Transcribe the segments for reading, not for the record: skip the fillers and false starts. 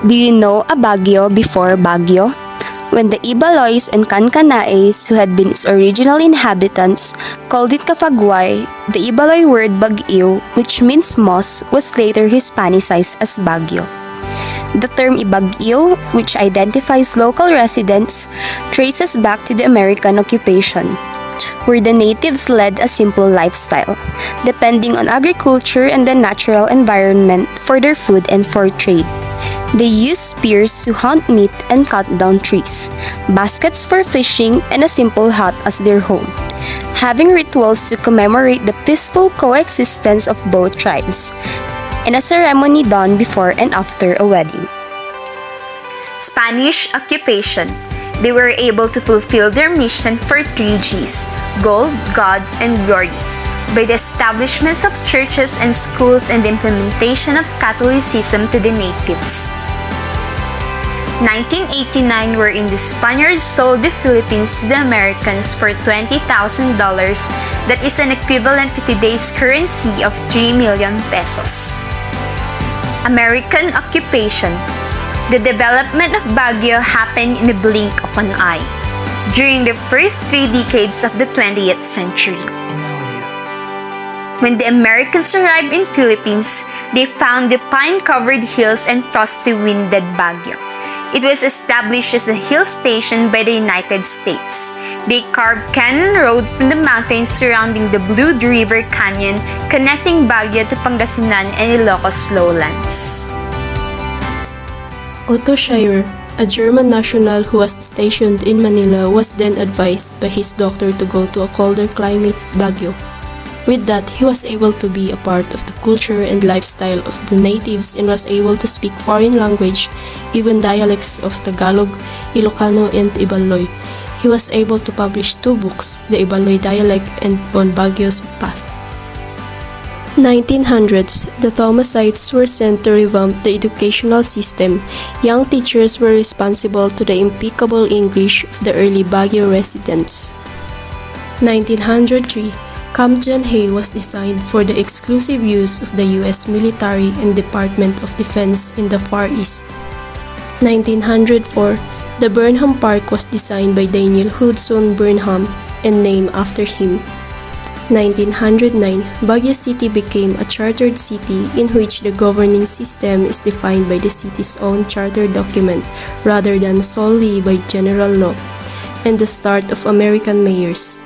Do you know a Baguio before Baguio? When the Ibaloys and Kankanaes, who had been its original inhabitants, called it Kafagway, the Ibaloy word Baguio, which means moss, was later Hispanicized as Baguio. The term Ibagyo, which identifies local residents, traces back to the American occupation, where the natives led a simple lifestyle, depending on agriculture and the natural environment for their food and for trade. They used spears to hunt meat and cut down trees, baskets for fishing, and a simple hut as their home, having rituals to commemorate the peaceful coexistence of both tribes, and a ceremony done before and after a wedding. Spanish occupation. They were able to fulfill their mission for 3 Gs: gold, God, and glory, by the establishments of churches and schools and the implementation of Catholicism to the natives. 1989, wherein the Spaniards sold the Philippines to the Americans for $20,000, that is an equivalent to today's currency of 3 million pesos. American occupation. The development of Baguio happened in the blink of an eye, during the first 3 decades of the 20th century. When the Americans arrived in Philippines, they found the pine-covered hills and frosty winded Baguio. It was established as a hill station by the United States. They carved Canyon Road from the mountains surrounding the Blue River Canyon, connecting Baguio to Pangasinan and Ilocos lowlands. Otto Schreier, a German national who was stationed in Manila, was then advised by his doctor to go to a colder climate, Baguio. With that, he was able to be a part of the culture and lifestyle of the natives and was able to speak foreign language, even dialects of Tagalog, Ilocano, and Ibaloy. He was able to publish 2 books, the Ibaloy dialect and on Baguio's past. 1900s, the Thomasites were sent to revamp the educational system. Young teachers were responsible to the impeccable English of the early Baguio residents. 1903, Camp John Hay was designed for the exclusive use of the U.S. military and Department of Defense in the Far East. 1904, the Burnham Park was designed by Daniel Hudson Burnham and named after him. 1909, Baguio City became a chartered city in which the governing system is defined by the city's own charter document rather than solely by general law, and the start of American mayors.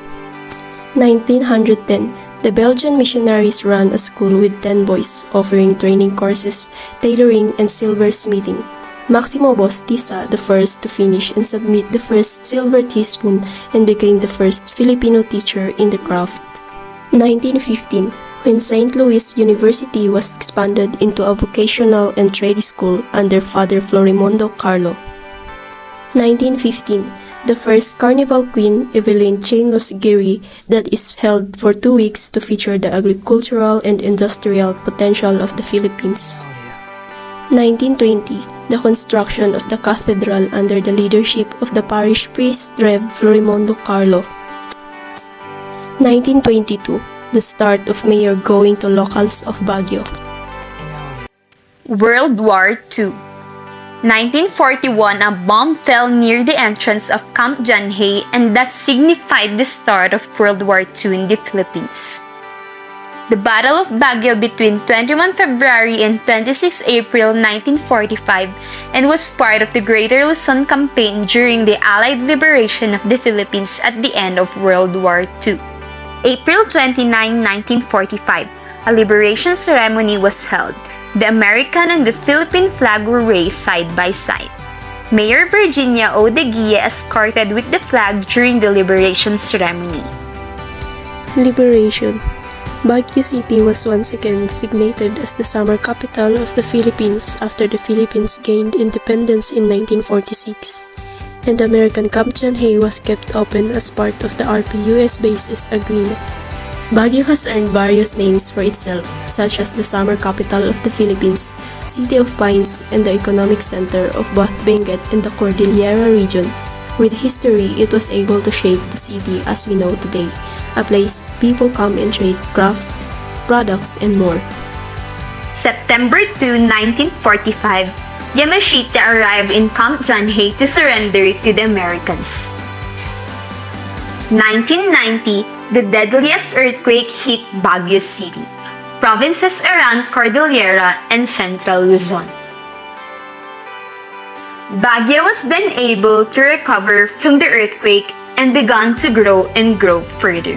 1910, the Belgian missionaries ran a school with 10 boys, offering training courses, tailoring, and silversmithing. Maximo Bautista, the first to finish and submit the first silver teaspoon, and became the first Filipino teacher in the craft. 1915, when St. Louis University was expanded into a vocational and trade school under Father Florimondo Carlo. 1915, the first Carnival Queen, Evelyn Chanos Giri, that is held for 2 weeks to feature the agricultural and industrial potential of the Philippines. 1920, the construction of the cathedral under the leadership of the parish priest Rev. Florimondo Carlo. 1922, the start of mayor going to locals of Baguio. World War II. 1941, a bomb fell near the entrance of Camp John Hay, and that signified the start of World War II in the Philippines. The Battle of Baguio between 21 February and 26 April 1945 and was part of the Greater Luzon Campaign during the Allied liberation of the Philippines at the end of World War II. April 29, 1945, a liberation ceremony was held. The American and the Philippine flag were raised side by side. Mayor Virginia O. de Guia escorted with the flag during the liberation ceremony. Liberation. Baguio City was once again designated as the summer capital of the Philippines after the Philippines gained independence in 1946, and American Camp John Hay was kept open as part of the RP-US bases agreement. Baguio has earned various names for itself, such as the summer capital of the Philippines, City of Pines, and the economic center of both Benguet and the Cordillera region. With history, it was able to shape the city as we know today, a place people come and trade crafts, products, and more. September 2, 1945, Yamashita arrived in Camp Janhei to surrender to the Americans. 1990, the deadliest earthquake hit Baguio City, provinces around Cordillera and Central Luzon. Baguio was then able to recover from the earthquake and began to grow and grow further.